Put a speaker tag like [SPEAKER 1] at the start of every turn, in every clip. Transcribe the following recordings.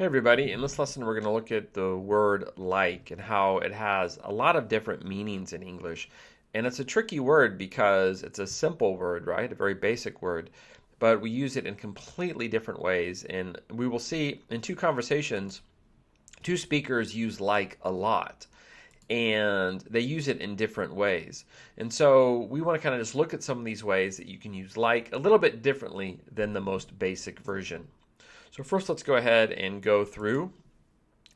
[SPEAKER 1] Hey everybody, in this lesson we're going to look at the word like and how it has a lot of different meanings in English. And it's a tricky word because it's a simple word, right? A very basic word, but we use it in completely different ways. And we will see in two conversations, two speakers use like a lot and they use it in different ways. And so we want to kind of just look at some of these ways that you can use like a little bit differently than the most basic version. So first, let's go ahead and go through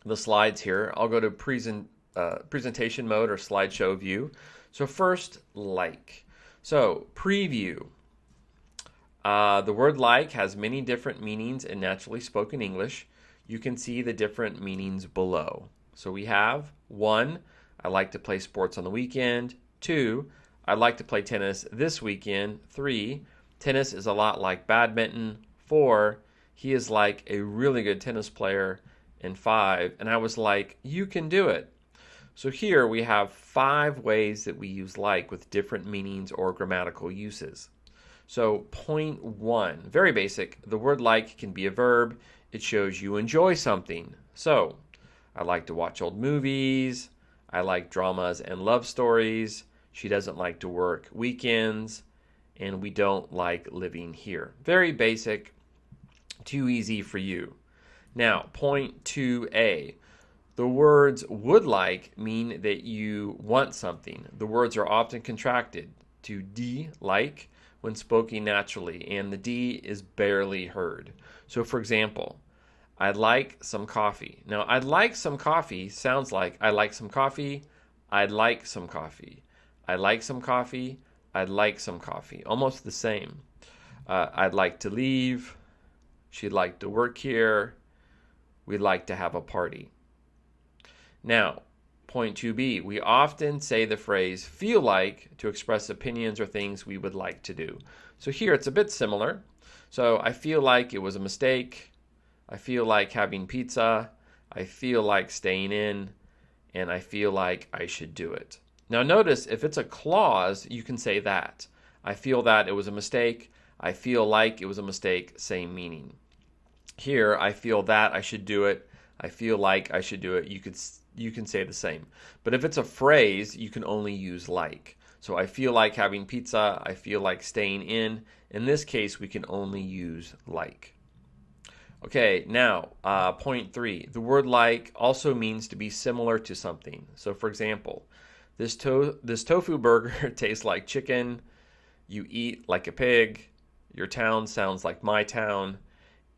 [SPEAKER 1] the slides here. I'll go to presentation mode or slideshow view. So first, like. So preview. The word like has many different meanings in naturally spoken English. You can see the different meanings below. So we have 1, I like to play sports on the weekend. 2, I like to play tennis this weekend. 3, tennis is a lot like badminton. 4, he is like a really good tennis player. And 5, and I was like, you can do it. So here we have 5 ways that we use like with different meanings or grammatical uses. So point 1, very basic. The word like can be a verb. It shows you enjoy something. So I like to watch old movies. I like dramas and love stories. She doesn't like to work weekends. And we don't like living here. Very basic. Too easy for you. Now, point 2a. The words would like mean that you want something. The words are often contracted to d, like, when spoken naturally, and the d is barely heard. So, for example, I'd like some coffee. Now, I'd like some coffee sounds like I like some coffee, I'd like some coffee. I like some coffee, I'd like some coffee. Almost the same. I'd like to leave. She'd like to work here. We'd like to have a party. Now, point 2b, we often say the phrase feel like to express opinions or things we would like to do. So here it's a bit similar. So I feel like it was a mistake. I feel like having pizza. I feel like staying in. And I feel like I should do it. Now notice if it's a clause, you can say that. I feel that it was a mistake. I feel like it was a mistake, same meaning. Here, I feel that I should do it. I feel like I should do it. You can say the same. But if it's a phrase, you can only use like. So I feel like having pizza. I feel like staying in. In this case, we can only use like. Okay, now, point 3. The word like also means to be similar to something. So for example, this tofu burger tastes like chicken. You eat like a pig. Your town sounds like my town.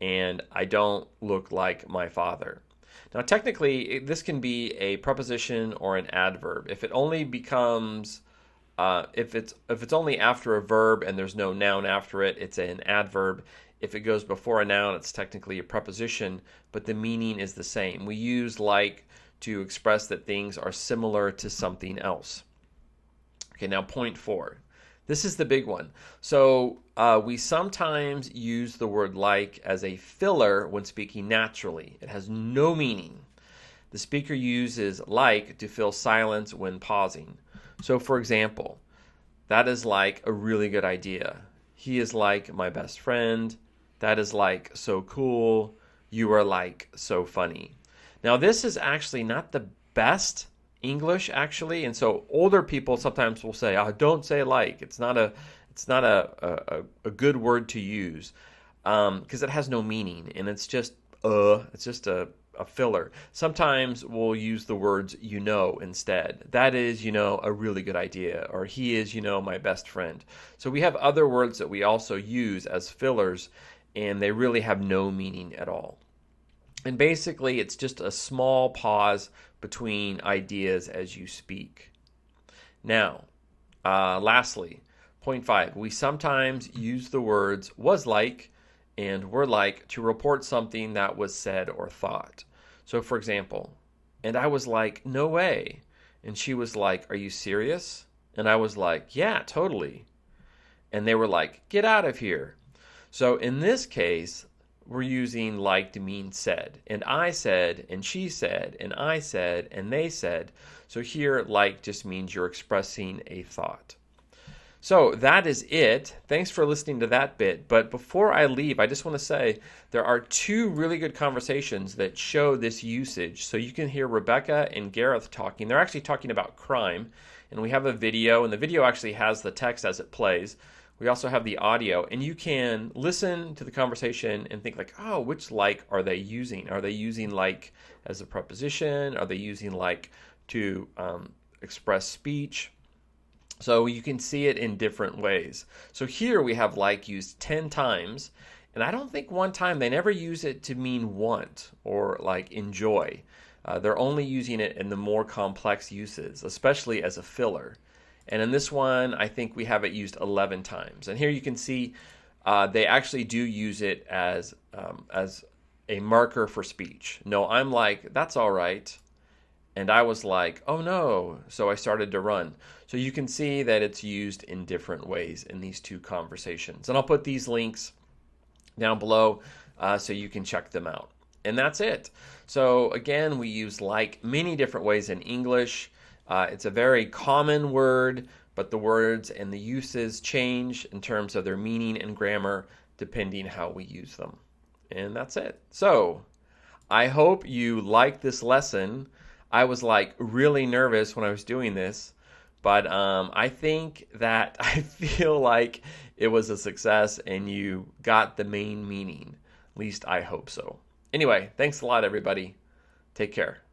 [SPEAKER 1] And I don't look like my father. Now, technically, this can be a preposition or an adverb. If it only becomes, if it's only after a verb and there's no noun after it, it's an adverb. If it goes before a noun, it's technically a preposition, but the meaning is the same. We use like to express that things are similar to something else. Okay, now point 4. This is the big one. So we sometimes use the word like as a filler when speaking naturally. It has no meaning. The speaker uses like to fill silence when pausing. So for example, that is like a really good idea. He is like my best friend. That is like so cool. You are like so funny. Now this is actually not the best English actually, and so older people sometimes will say, "Oh, don't say like." It's not a good word to use because it has no meaning, and it's just a filler. Sometimes we'll use the words "you know" instead. That is, a really good idea, or he is, my best friend. So we have other words that we also use as fillers, and they really have no meaning at all. And basically, it's just a small pause between ideas as you speak. Now, lastly, point 5, we sometimes use the words was like and were like to report something that was said or thought. So, for example, and I was like, no way. And she was like, are you serious? And I was like, yeah, totally. And they were like, get out of here. So in this case, we're using like to mean said. And I said, and she said, and I said, and they said. So here, like just means you're expressing a thought. So that is it. Thanks for listening to that bit. But before I leave, I just want to say there are two really good conversations that show this usage. So you can hear Rebecca and Gareth talking. They're actually talking about crime. And we have a video, and the video actually has the text as it plays. We also have the audio, and you can listen to the conversation and think like, oh, which like are they using? Are they using like as a preposition? Are they using like to express speech? So you can see it in different ways. So here we have like used 10 times, and I don't think one time they never use it to mean want or like enjoy. They're only using it in the more complex uses, especially as a filler. And in this one, I think we have it used 11 times. And here you can see they actually do use it as a marker for speech. No, I'm like, that's all right. And I was like, oh no, so I started to run. So you can see that it's used in different ways in these two conversations. And I'll put these links down below so you can check them out. And that's it. So again, we use like many different ways in English. It's a very common word, but the words and the uses change in terms of their meaning and grammar depending how we use them. And that's it. So I hope you like this lesson. I was like really nervous when I was doing this, but I think that I feel like it was a success and you got the main meaning. At least I hope so. Anyway, thanks a lot, everybody. Take care.